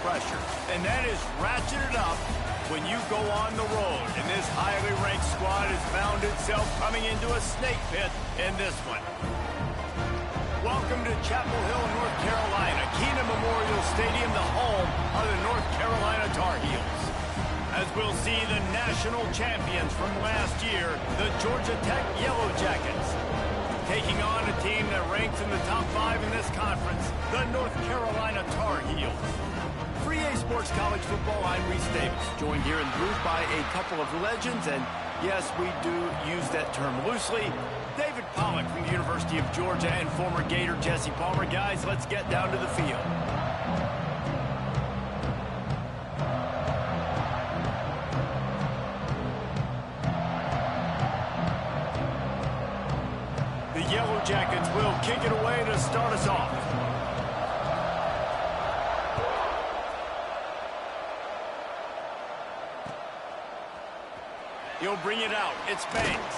pressure, and that is ratcheted up when you go on the road. And this highly ranked squad has found itself coming into a snake pit in this one. Welcome to Chapel Hill, North Carolina, Keenan Memorial Stadium, the home of the North Carolina Tar Heels. As we'll see the national champions from last year, the Georgia Tech Yellow Jackets, taking on a team that ranks in the top 5 in this conference, the North Carolina Tar Heels. For EA Sports College Football, I'm Reese Davis, joined here in the booth by a couple of legends, and yes, we do use that term loosely. David Pollock from the University of Georgia and former Gator Jesse Palmer. Guys, let's get down to the field. The Yellow Jackets will kick it away to start us off. He'll bring it out. It's Banks.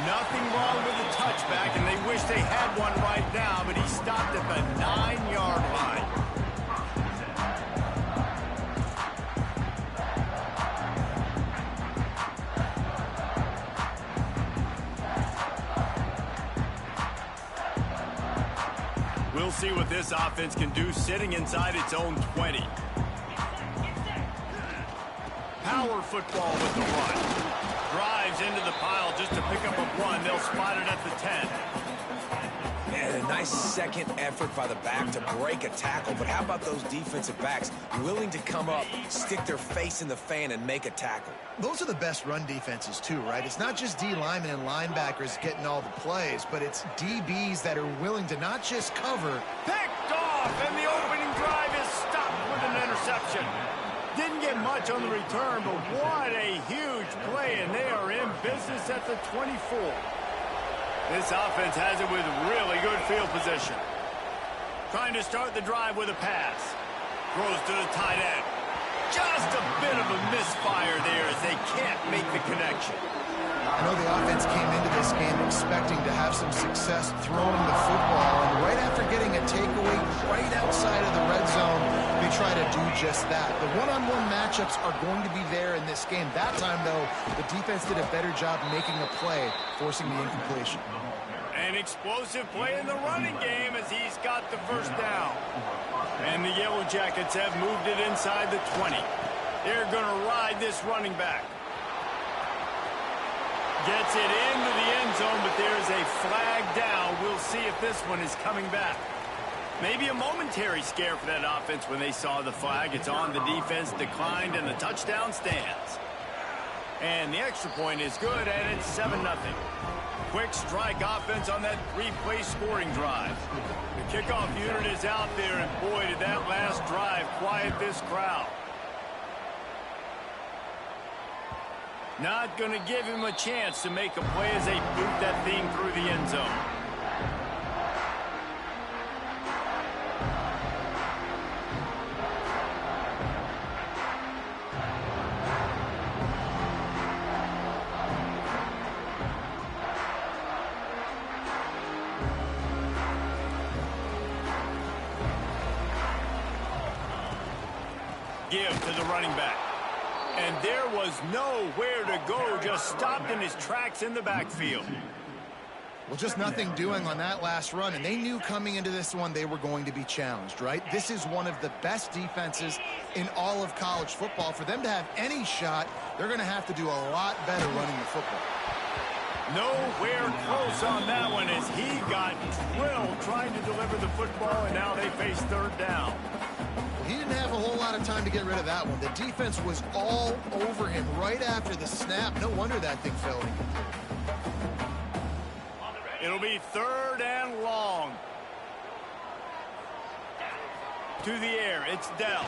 Nothing wrong with the touchback, and they wish they had one right now, but he stopped at the 9-yard line. We'll see what this offense can do sitting inside its own 20. Power football with the run. Drives into the pile just to pick up a 1. They'll spot it at the 10. And a nice second effort by the back to break a tackle. But how about those defensive backs willing to come up, stick their face in the fan, and make a tackle? Those are the best run defenses, too, right? It's not just D linemen and linebackers getting all the plays, but it's DBs that are willing to not just cover. Picked off, and the opening drive is stopped with an interception. Didn't get much on the return, but what a huge play, and they are in business at the 24. This offense has it with really good field position. Trying to start the drive with a pass. Throws to the tight end. Just a bit of a misfire there as they can't make the connection. I know the offense came into this game expecting to have some success throwing the football, and right after getting a takeaway right outside of the red zone, they try to do just that. The one-on-one matchups are going to be there in this game. That time, though, the defense did a better job making a play, forcing the incompletion. An explosive play in the running game as he's got the first down. And the Yellow Jackets have moved it inside the 20. They're going to ride this running back. Gets it into the end zone, but there's a flag down. We'll see if this one is coming back. Maybe a momentary scare for that offense when they saw the flag. It's on, the defense declined, and the touchdown stands. And the extra point is good, and it's 7-0. Quick strike offense on that 3-play scoring drive. The kickoff unit is out there, and boy, did that last drive quiet this crowd. Not going to give him a chance to make a play as they boot that thing through the end zone. Give to the running back. And there was nowhere to go, just stopped in his tracks in the backfield. Well, just nothing doing on that last run, and they knew coming into this one they were going to be challenged, right? This is one of the best defenses in all of college football. For them to have any shot, they're going to have to do a lot better running the football. Nowhere close on that one as he got drilled trying to deliver the football, and now they face third down. He didn't have a whole lot of time to get rid of that one. The defense was all over him right after the snap. No wonder that thing fell incomplete. It'll be third and long. To the air, it's Dell.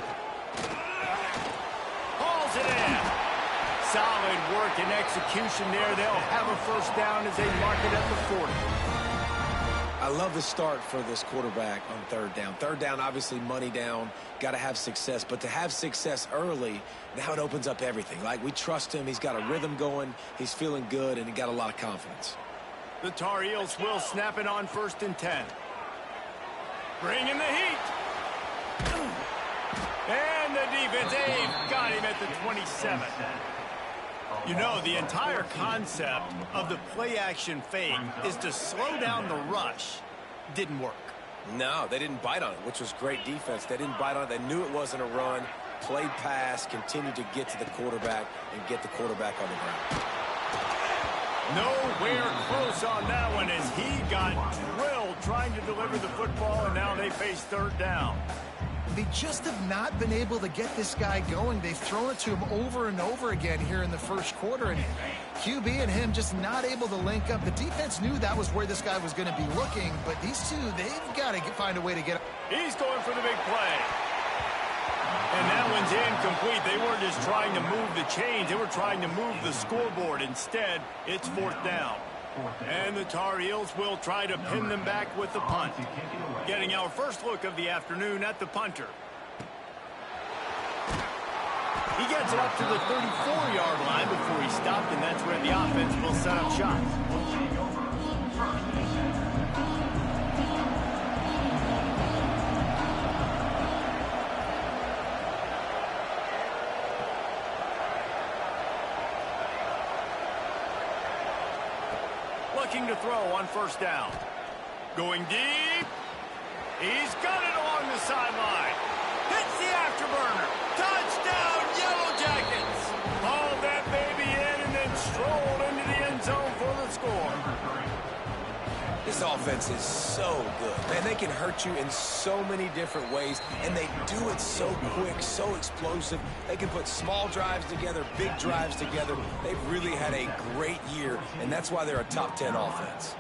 Hauls it in. Solid work and execution there. They'll have a first down as they mark it at the 40. I love the start for this quarterback on third down. Third down, obviously money down, got to have success. But to have success early, now it opens up everything. Like, we trust him. He's got a rhythm going. He's feeling good, and he got a lot of confidence. The Tar Heels will snap it on 1st and 10. Bringing the heat. And the defense, got him at the 27. You know, the entire concept of the play-action fake is to slow down the rush. Didn't work. No, they didn't bite on it, which was great defense. They didn't bite on it. They knew it wasn't a run. Played pass, continued to get to the quarterback and get the quarterback on the ground. Nowhere close on that one as he got drilled trying to deliver the football, and now they face third down. They just have not been able to get this guy going. They've thrown it to him over and over again here in the first quarter, and QB and him just not able to link up. The defense knew that was where this guy was going to be looking, but these two, they've got to find a way to get up. He's going for the big play. And that one's incomplete. They weren't just trying to move the chains. They were trying to move the scoreboard. Instead, it's fourth down. And the Tar Heels will try to pin them back with the punt. Getting our first look of the afternoon at the punter. He gets it up to the 34-yard line before he stopped, and that's where the offense will set up shop. Looking to throw on first down. Going deep. He's got it along the sideline. Hits the afterburner. Touchdown, Yellow Jackets. Hauled that baby in and then strolled into the end zone for the score. This offense is so good. Man, they can hurt you in so many different ways, and they do it so quick, so explosive. They can put small drives together, big drives together. They've really had a great year, and that's why they're a top 10 offense.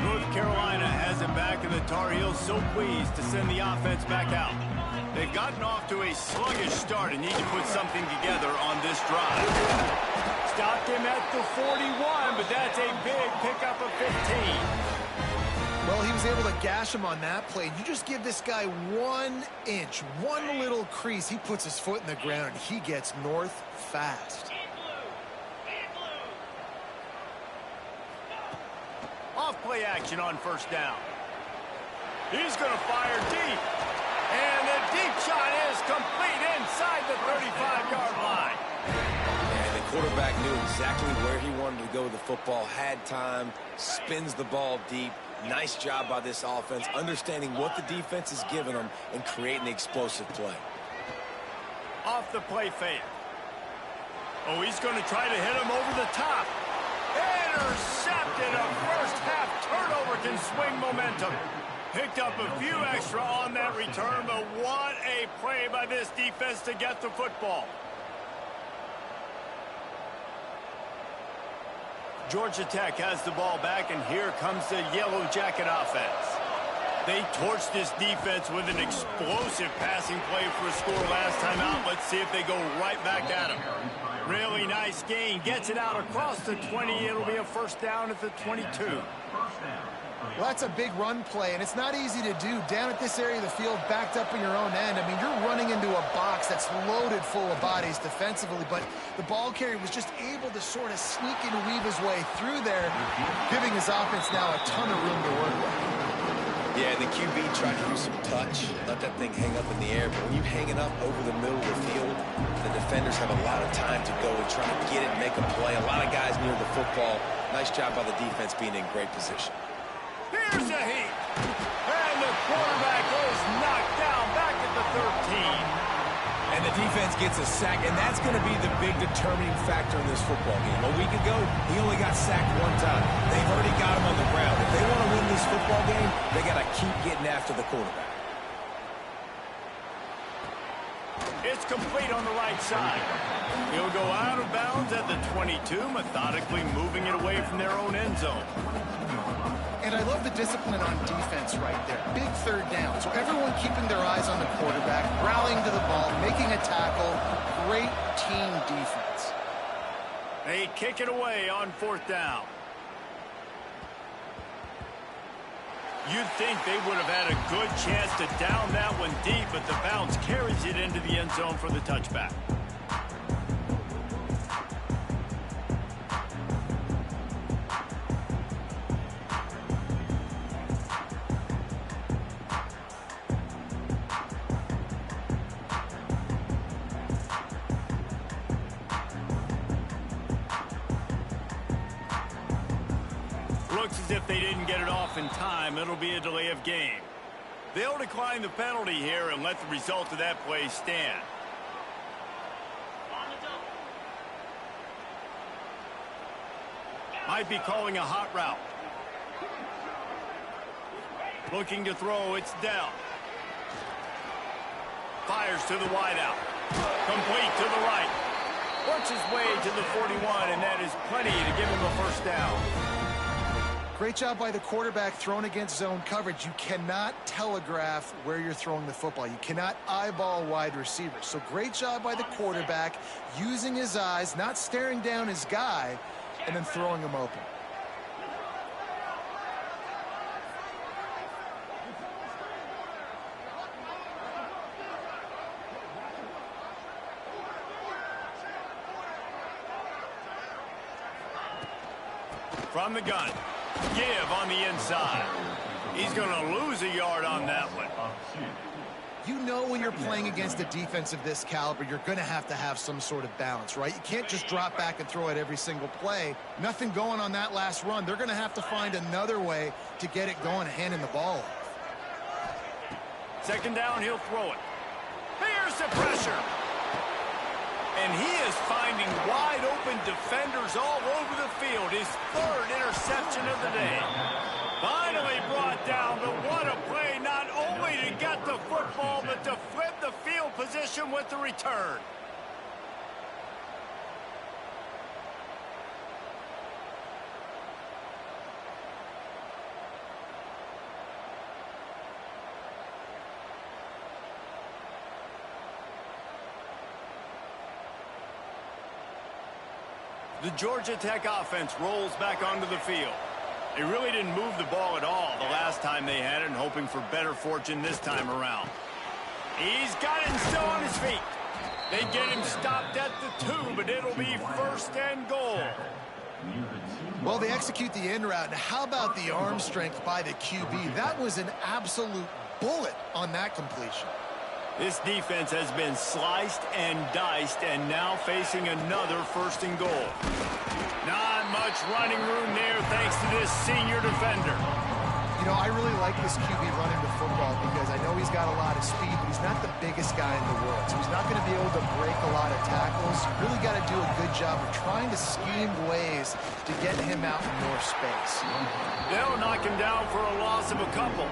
North Carolina has it back, and the Tar Heels so pleased to send the offense back out. They've gotten off to a sluggish start and need to put something together on this drive. Stopped him at the 41, but that's a big pickup of 15. Well, he was able to gash him on that play. You just give this guy 1 inch, one little crease. He puts his foot in the ground, and he gets north fast. Off play action on first down. He's going to fire deep. And the deep shot is complete inside the 35-yard line. And the quarterback knew exactly where he wanted to go with the football, had time, spins the ball deep. Nice job by this offense, understanding what the defense is giving them and creating the explosive play. Off the play fake. Oh, he's going to try to hit him over the top. Intercepted. A first half turnover can swing momentum. Picked up a few extra on that return, but what a play by this defense to get the football. Georgia Tech has the ball back, and here comes the Yellow Jacket offense. They torched this defense with an explosive passing play for a score last time out. Let's see if they go right back at him. Really nice gain. Gets it out across the 20. It'll be a first down at the 22. Well, that's a big run play, and it's not easy to do. Down at this area of the field, backed up in your own end. I mean, you're running into a box that's loaded full of bodies defensively, but the ball carrier was just able to sort of sneak and weave his way through there, giving his offense now a ton of room to work with. Yeah, the QB tried to use some touch, let that thing hang up in the air, but when you hang it up over the middle of the field, the defenders have a lot of time to go and try to get it and make a play. A lot of guys near the football. Nice job by the defense being in great position. Here's a heat. And the quarterback is knocked down back at the 13. And the defense gets a sack, and that's going to be the big determining factor in this football game. A week ago, he only got sacked one time. They've already got him on the ground. If they want to win this football game, they got to keep getting after the quarterback. It's complete on the right side. He'll go out of bounds at the 22, methodically moving it away from their own end zone. And I love the discipline on defense right there. Big third down. So everyone keeping their eyes on the quarterback, rallying to the ball, making a tackle. Great team defense. They kick it away on fourth down. You'd think they would have had a good chance to down that one deep, but the bounce carries it into the end zone for the touchback. looks as if they didn't get it off in time. It'll be a delay of game. They'll decline the penalty here and let the result of that play stand. Might be calling a hot route. Looking to throw, it's Dell. Fires to the wideout. Complete to the right. Works his way to the 41, and that is plenty to give him a first down. Great job by the quarterback thrown against zone coverage. You cannot telegraph where you're throwing the football. You cannot eyeball wide receivers. So great job by the quarterback using his eyes, not staring down his guy, and then throwing him open. From the gun. Give on the inside. He's going to lose a yard on that one. You know when you're playing against a defense of this caliber, you're going to have some sort of balance, right? You can't just drop back and throw it every single play. Nothing going on that last run. They're going to have to find another way to get it going, handing the ball off. Second down, he'll throw it. Here's the pressure. And he is finding wide-open defenders all over the field. His third interception of the day. Finally brought down, but what a play, not only to get the football, but to flip the field position with the return. The Georgia Tech offense rolls back onto the field. They really didn't move the ball at all the last time they had it, and hoping for better fortune this time around. He's got it still on his feet. They get him stopped at the 2, but it'll be first and goal. Well, they execute the in route. Now, how about the arm strength by the QB? That was an absolute bullet on that completion. This defense has been sliced and diced, and now facing another first and goal. Not much running room there thanks to this senior defender. You know, I really like this QB running the football because I know he's got a lot of speed, but he's not the biggest guy in the world. So he's not going to be able to break a lot of tackles. You really got to do a good job of trying to scheme ways to get him out in more space. They'll knock him down for a loss of a couple.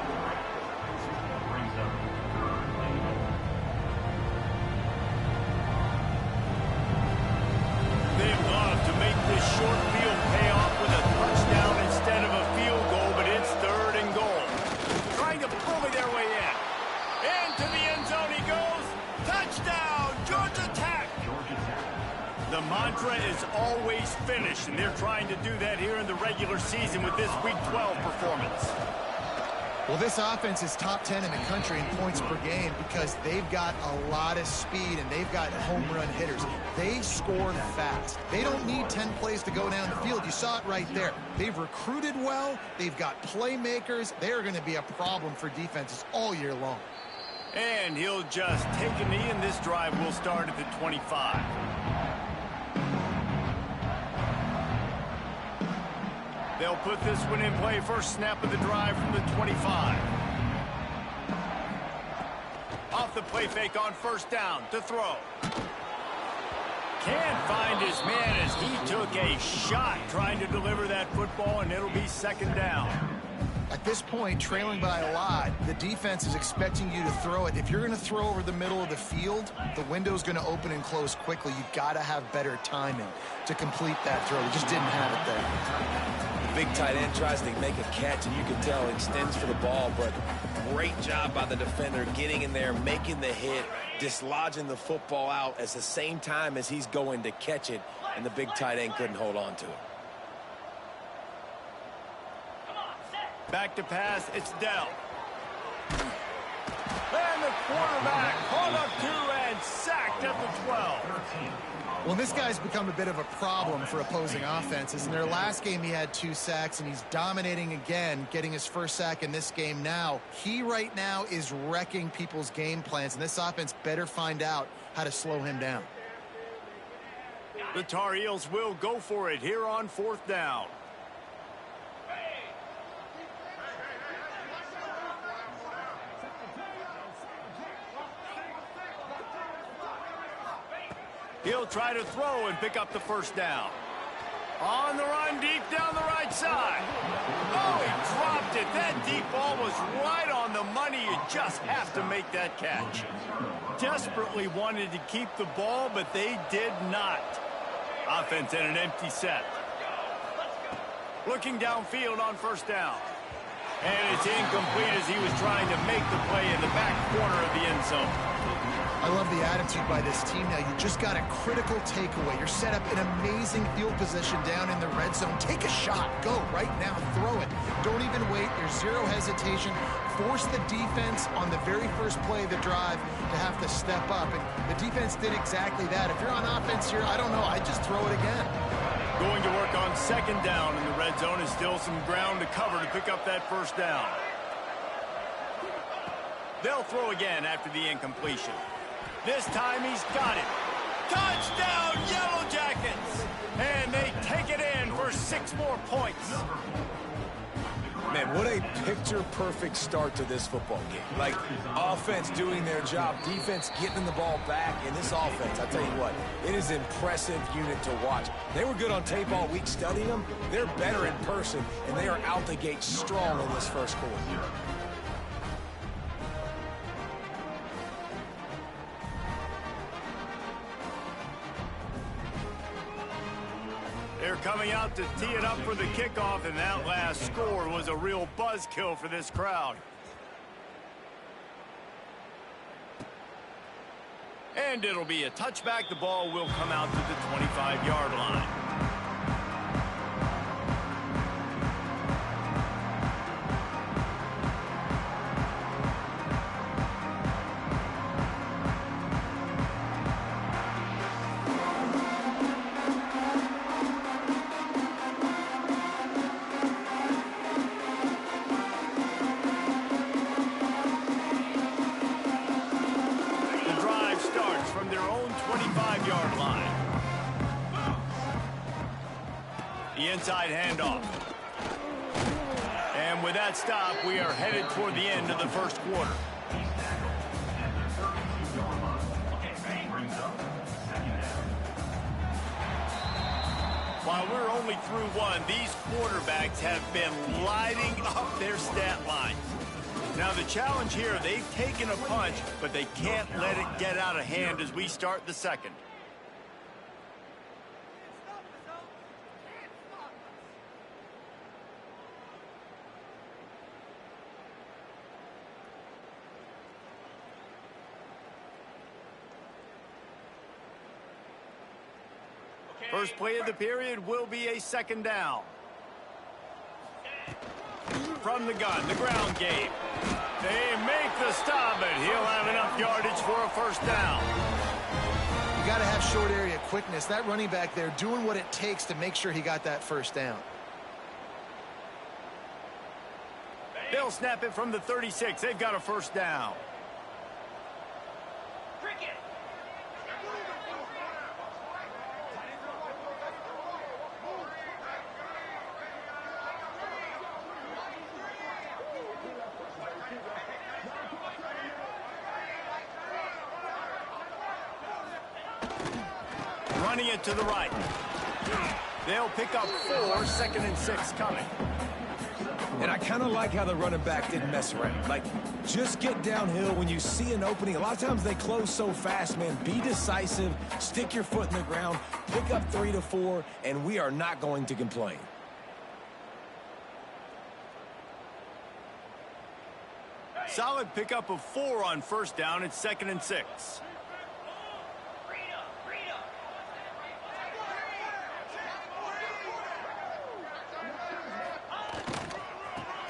Short field payoff with a touchdown instead of a field goal, but it's third and goal. Trying to bully their way in. Into the end zone he goes. Touchdown, Georgia Tech. The mantra is always finish, and they're trying to do that here in the regular season with this Week 12 performance. Well, this offense is top 10 in the country in points per game because they've got a lot of speed and they've got home run hitters. They score fast. They don't need 10 plays to go down the field. You saw it right there. They've recruited well. They've got playmakers. They are going to be a problem for defenses all year long. And he'll just take a knee, and this drive will start at the 25. They'll put this one in play. First snap of the drive from the 25. Off the play fake on first down to throw. Can't find his man as he took a shot trying to deliver that football, and it'll be second down. At this point, trailing by a lot, the defense is expecting you to throw it. If you're going to throw over the middle of the field, the window's going to open and close quickly. You've got to have better timing to complete that throw. You just didn't have it there. Big tight end tries to make a catch, and you can tell extends for the ball, but great job by the defender getting in there, making the hit, dislodging the football out at the same time as he's going to catch it, and the big tight end couldn't hold on to it. Back to pass, it's Dell. And the quarterback caught up to and sacked at the 12. Well, this guy's become a bit of a problem for opposing offenses. In their last game, he had 2 sacks, and he's dominating again, getting his first sack in this game now. He right now is wrecking people's game plans, and this offense better find out how to slow him down. The Tar Heels will go for it here on fourth down. He'll try to throw and pick up the first down. On the run, deep down the right side. Oh, he dropped it. That deep ball was right on the money. You just have to make that catch. Desperately wanted to keep the ball, but they did not. Offense in an empty set. Looking downfield on first down. And it's incomplete as he was trying to make the play in the back corner of the end zone. I love the attitude by this team now. You just got a critical takeaway. You're set up in amazing field position down in the red zone. Take a shot. Go right now. Throw it. Don't even wait. There's zero hesitation. Force the defense on the very first play of the drive to have to step up. And the defense did exactly that. If you're on offense here, I don't know. I'd just throw it again. Going to work on second down in the red zone is still some ground to cover to pick up that first down. They'll throw again after the incompletion. This time he's got it. Touchdown, Yellow Jackets! And they take it in for 6 more points. Man, what a picture-perfect start to this football game. Like, offense doing their job, defense getting the ball back, and this offense, I tell you what, it is an impressive unit to watch. They were good on tape all week studying them. They're better in person, and they are out the gate strong in this first quarter. They're coming out to tee it up for the kickoff, and that last score was a real buzzkill for this crowd. And it'll be a touchback. The ball will come out to the 25-yard line. Inside handoff. And with that stop, we are headed toward the end of the first quarter. While we're only through one, these quarterbacks have been lighting up their stat lines. Now the challenge here, they've taken a punch, but they can't let it get out of hand as we start the second. First play of the period will be a second down. From the gun, the ground game. They make the stop, and he'll have enough yardage for a first down. You got to have short area quickness. That running back there doing what it takes to make sure he got that first down. They'll snap it from the 36. They've got a first down. Running it to the right. They'll pick up 4, second and 6 coming. And I kind of like how the running back didn't mess around. Like, just get downhill when you see an opening. A lot of times they close so fast, man. Be decisive, stick your foot in the ground, pick up 3 to 4, and we are not going to complain. Solid pickup of 4 on first down. It's second and 6.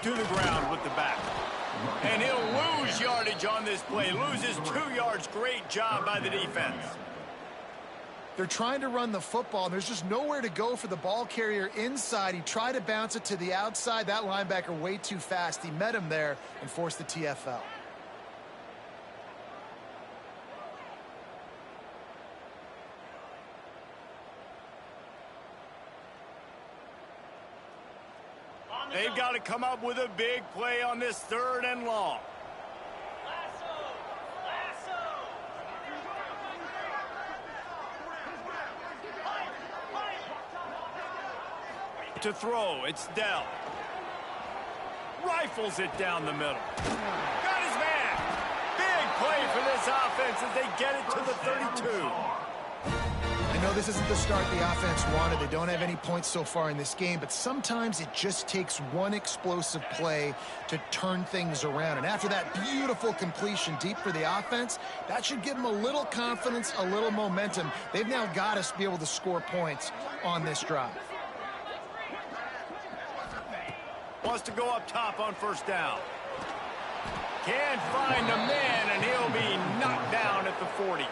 To the ground with the back. And he'll lose yardage on this play. Loses 2 yards. Great job by the defense. They're trying to run the football, and there's just nowhere to go for the ball carrier inside. He tried to bounce it to the outside. That linebacker way too fast. He met him there and forced the TFL. They've got to come up with a big play on this 3rd and long. to throw. It's Dell. Rifles it down the middle. Got his man. Big play for this offense as they get it to the 32. I know this isn't the start the offense wanted. They don't have any points so far in this game, but sometimes it just takes one explosive play to turn things around. And after that beautiful completion deep for the offense, that should give them a little confidence, a little momentum. They've now got to be able to score points on this drive. Wants to go up top on first down. Can't find a man, and he'll be knocked down at the 40.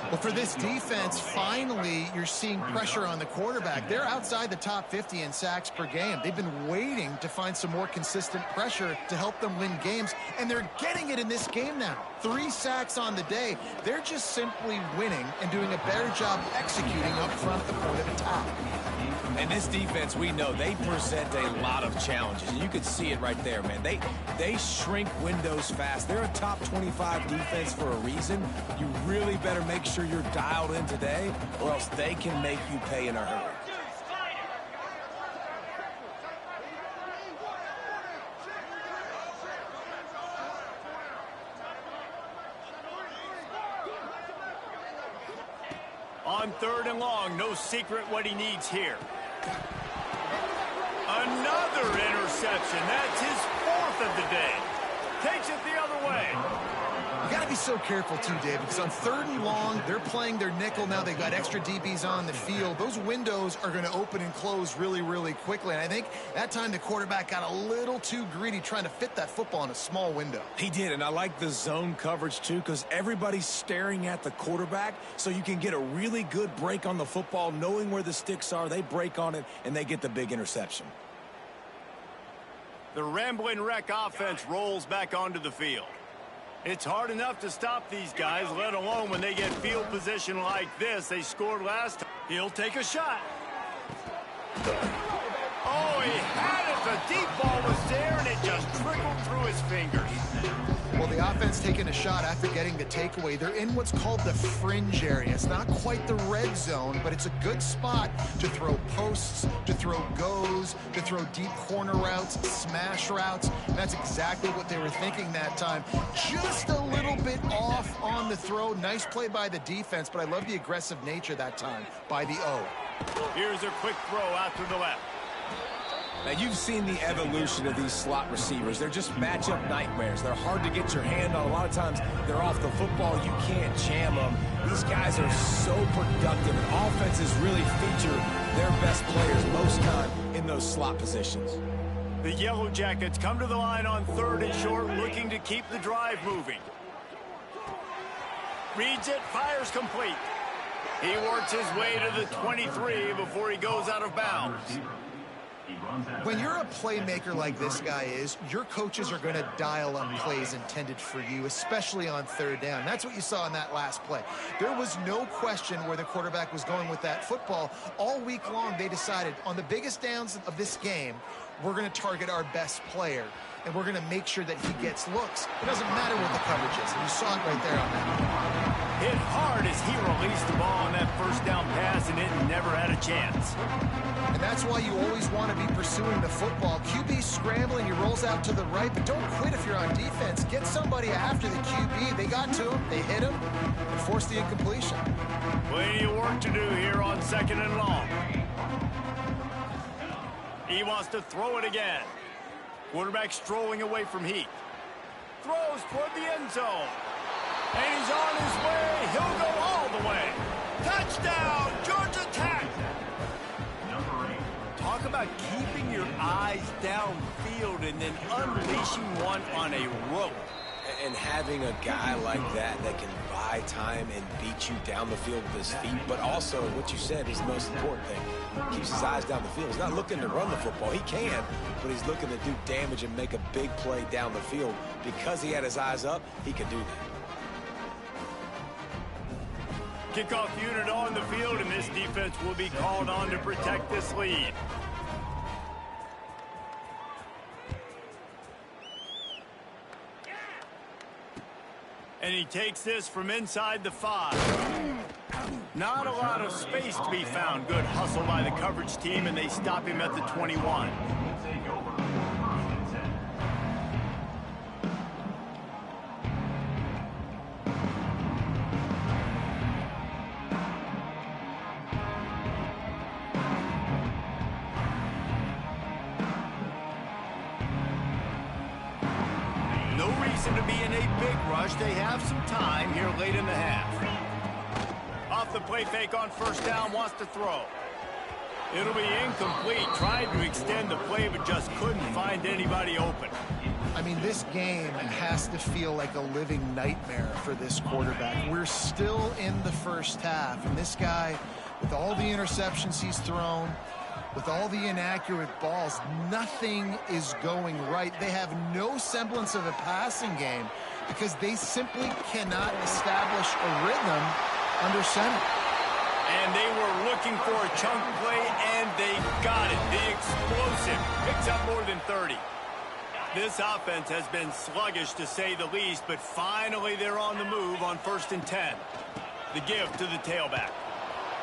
Well, for this defense, finally, you're seeing pressure on the quarterback. They're outside the top 50 in sacks per game. They've been waiting to find some more consistent pressure to help them win games, and they're getting it in this game now. 3 sacks on the day. They're just simply winning and doing a better job executing up front at the point of attack. And this defense, we know, they present a lot of challenges. And you can see it right there, man. They shrink windows fast. They're a top 25 defense for a reason. You really better make sure you're dialed in today, or else they can make you pay in a hurry. On 3rd and long, no secret what he needs here. Another interception. That's his 4th of the day. Takes it the other way. You got to be so careful, too, Dave, because on 3rd and long, they're playing their nickel now. They've got extra DBs on the field. Those windows are going to open and close really, really quickly. And I think that time the quarterback got a little too greedy trying to fit that football in a small window. He did, and I like the zone coverage, too, because everybody's staring at the quarterback, so you can get a really good break on the football, knowing where the sticks are. They break on it, and they get the big interception. The Rambling Wreck offense rolls back onto the field. It's hard enough to stop these guys, let alone when they get field position like this. They scored last time. He'll take a shot. Oh, he had it. The deep ball was there, and it just trickled through his fingers. Well, the offense taking a shot after getting the takeaway. They're in what's called the fringe area. It's not quite the red zone, but it's a good spot to throw posts, to throw goes, to throw deep corner routes, smash routes. And that's exactly what they were thinking that time. Just a little bit off on the throw. Nice play by the defense, but I love the aggressive nature that time by the O. Here's a quick throw out to the left. Now, you've seen the evolution of these slot receivers. They're just matchup nightmares. They're hard to get your hand on. A lot of times, they're off the football. You can't jam them. These guys are so productive, and offenses really feature their best players most time in those slot positions. The Yellow Jackets come to the line on 3rd and short, looking to keep the drive moving. Reads it, fires complete. He works his way to the 23 before he goes out of bounds. When you're a playmaker like this guy is, your coaches are going to dial up plays intended for you, especially on 3rd down. That's what you saw in that last play. There was no question where the quarterback was going with that football. All week long, they decided on the biggest downs of this game, we're going to target our best player, and we're going to make sure that he gets looks. It doesn't matter what the coverage is. And you saw it right there on that. Hit hard as he released the ball on that 1st down pass, and it never had a chance. And that's why you always want to be pursuing the football. QB scrambling, he rolls out to the right, but don't quit if you're on defense. Get somebody after the QB. They got to him, they hit him, and forced the incompletion. Plenty of work to do here on 2nd and long. He wants to throw it again. Quarterback strolling away from Heath. Throws toward the end zone. And he's on his way. He'll go all the way. Touchdown, Georgia Tech. Talk about keeping your eyes downfield and then unleashing one on a rope. And having a guy like that that can buy time and beat you down the field with his feet, but also what you said is the most important thing. He keeps his eyes down the field. He's not looking to run the football. He can, but he's looking to do damage and make a big play down the field. Because he had his eyes up, he could do that. Kickoff unit on the field, and this defense will be called on to protect this lead. And he takes this from inside the 5. Not a lot of space to be found. Good hustle by the coverage team, and they stop him at the 21. No reason to be in a big rush. They have some time here late in the half. Off the play fake on first down, wants to throw. It'll be incomplete. Tried to extend the play, but just couldn't find anybody open. I mean, this game has to feel like a living nightmare for this quarterback. We're still in the first half, and this guy, with all the interceptions he's thrown, with all the inaccurate balls, nothing is going right. They have no semblance of a passing game because they simply cannot establish a rhythm under center. And they were looking for a chunk play, and they got it. The explosive picks up more than 30. This offense has been sluggish, to say the least, but finally they're on the move on 1st and 10. The give to the tailback.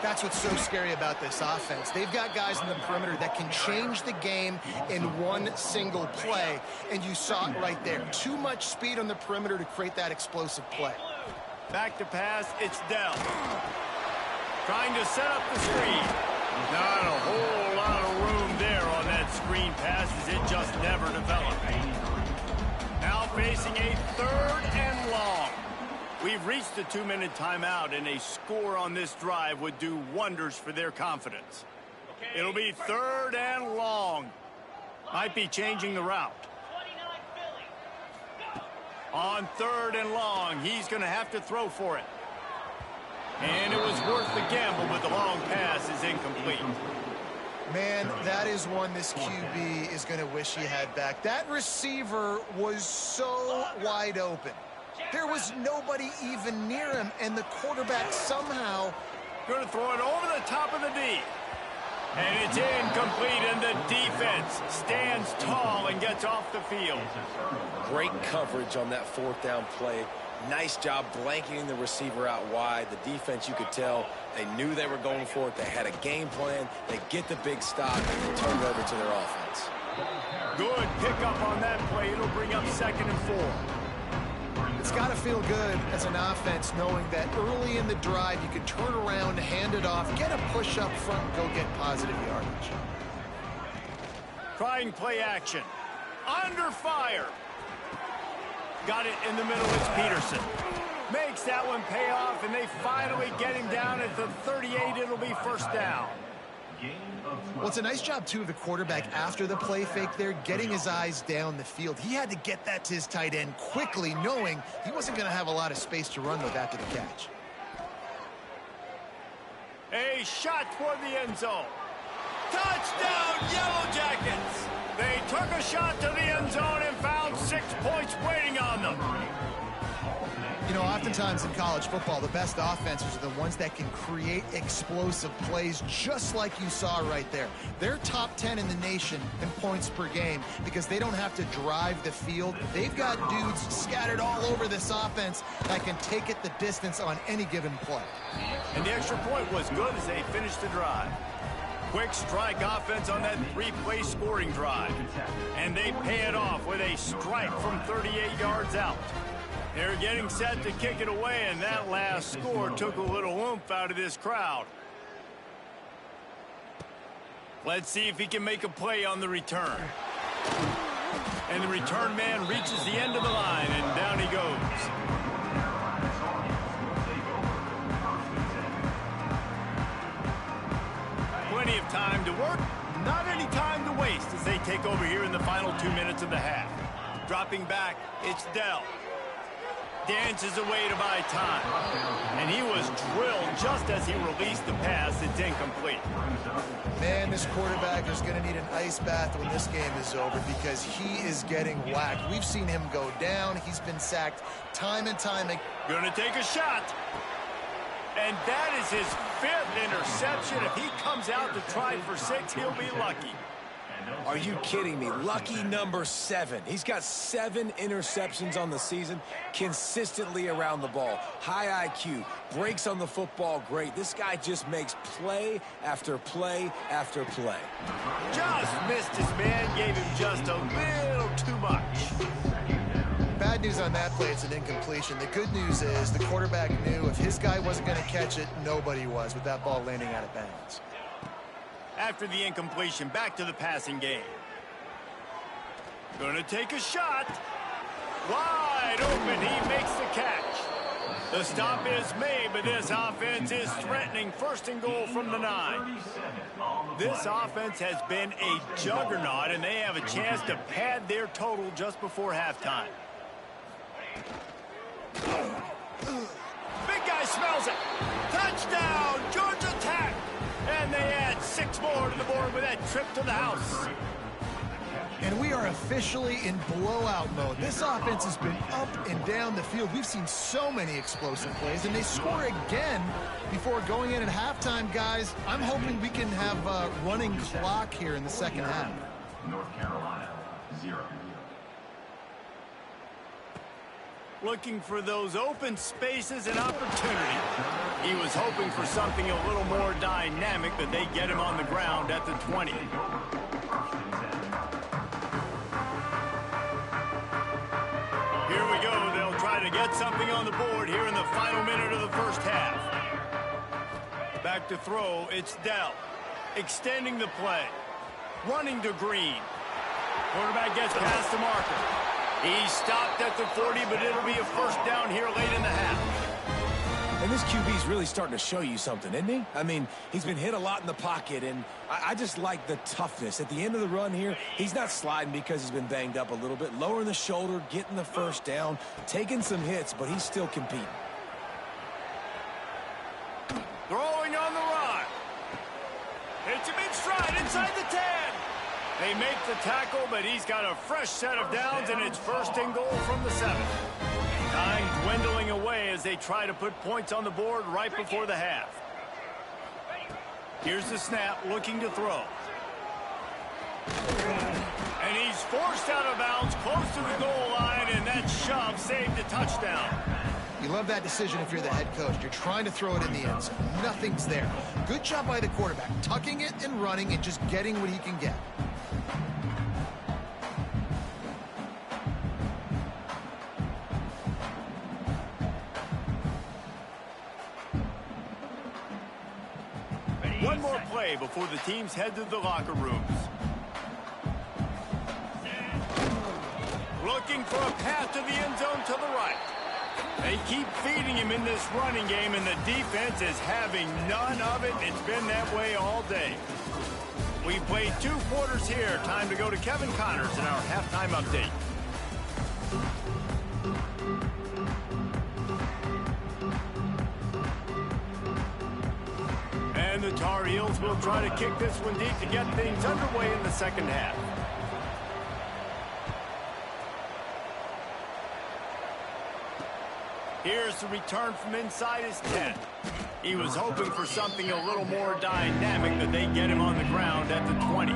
That's what's so scary about this offense. They've got guys in the perimeter that can change the game in one single play, and you saw it right there. Too much speed on the perimeter to create that explosive play. Back to pass, it's Dell. Trying to set up the screen. Not a whole lot of room there on that screen pass, as it just never developed. Now facing a 3rd and long. We've reached the 2-minute timeout, and a score on this drive would do wonders for their confidence. It'll be 3rd and long. Might be changing the route. On 3rd and long, he's going to have to throw for it. And it was worth the gamble, but the long pass is incomplete. Man, that is one this QB is going to wish he had back. That receiver was so wide open. There was nobody even near him, and the quarterback somehow going to throw it over the top of the D. And it's incomplete, and the defense stands tall and gets off the field. Great coverage on that 4th down play. Nice job blanketing the receiver out wide. The defense, you could tell, they knew they were going for it. They had a game plan. They get the big stop and turn it over to their offense. Good pickup on that play. It'll bring up 2nd and 4. It's got to feel good as an offense knowing that early in the drive you can turn around, hand it off, get a push up front, and go get positive yardage. Trying play action. Under fire. Got it in the middle. It's Peterson. Makes that one pay off, and they finally get him down at the 38. It'll be 1st down. Well, it's a nice job, too, of the quarterback after the play fake there, getting his eyes down the field. He had to get that to his tight end quickly, knowing he wasn't going to have a lot of space to run with after the catch. A shot toward the end zone. Touchdown, Yellow Jackets! They took a shot to the end zone and found 6 points waiting on them. You know, oftentimes in college football, the best offenses are the ones that can create explosive plays, just like you saw right there. They're top 10 in the nation in points per game because they don't have to drive the field. They've got dudes scattered all over this offense that can take it the distance on any given play. And the extra point was good as they finished the drive. Quick strike offense on that 3-play scoring drive. And they pay it off with a strike from 38 yards out. They're getting set to kick it away, and that last score took a little oomph out of this crowd. Let's see if he can make a play on the return. And the return man reaches the end of the line, and down he goes. Plenty of time to work, not any time to waste as they take over here in the final 2 minutes of the half. Dropping back, it's Dell. Dances away to buy time. And he was drilled just as he released the pass. It's incomplete. Man, this quarterback is going to need an ice bath when this game is over because he is getting whacked. We've seen him go down. He's been sacked time and time again. Going to take a shot. And that is his 5th interception. If he comes out to try for 6, he'll be lucky. Are you kidding me? Lucky number 7. He's got 7 interceptions on the season, consistently around the ball. High IQ, breaks on the football great. This guy just makes play after play after play. Just missed his man, gave him just a little too much. Bad news on that play, it's an incompletion. The good news is the quarterback knew if his guy wasn't going to catch it, nobody was with that ball landing out of bounds. After the incompletion, back to the passing game. Gonna take a shot. Wide open, he makes the catch. The stop is made, but this offense is threatening first and goal from the 9. This offense has been a juggernaut, and they have a chance to pad their total just before halftime. Big guy smells it. Touchdown, Georgia Tech. And they add 6 more to the board with that trip to the house. And we are officially in blowout mode. This offense has been up and down the field. We've seen so many explosive plays, and they score again before going in at halftime, guys. I'm hoping we can have a running clock here in the second half. North Carolina, 0. Looking for those open spaces and opportunity. He was hoping for something a little more dynamic, but they get him on the ground at the 20. Here we go. They'll try to get something on the board here in the final minute of the first half. Back to throw. It's Dell. Extending the play. Running to Green. Quarterback gets past the marker. He stopped at the 40, but it'll be a first down here late in the half. And this QB's really starting to show you something, isn't he? I mean, he's been hit a lot in the pocket, and I just like the toughness. At the end of the run here, he's not sliding because he's been banged up a little bit. Lowering the shoulder, getting the first down, taking some hits, but he's still competing. Throwing on the run. Hits him in stride inside the 10. They make the tackle, but he's got a fresh set of downs, and it's first and goal from the 7. Time dwindling away as they try to put points on the board right before the half. Here's the snap, looking to throw. And he's forced out of bounds close to the goal line, and that shove saved a touchdown. You love that decision if you're the head coach. You're trying to throw it in the end zone. Nothing's there. Good job by the quarterback, tucking it and running and just getting what he can get. One more play before the teams head to the locker rooms. Looking for a path to the end zone to the right. They keep feeding him in this running game, and the defense is having none of it. It's been that way all day. We played 2 quarters here. Time to go to Kevin Connors in our halftime update. And the Tar Heels will try to kick this one deep to get things underway in the second half. Here's the return from inside his 10. He was hoping for something a little more dynamic, but they get him on the ground at the 20.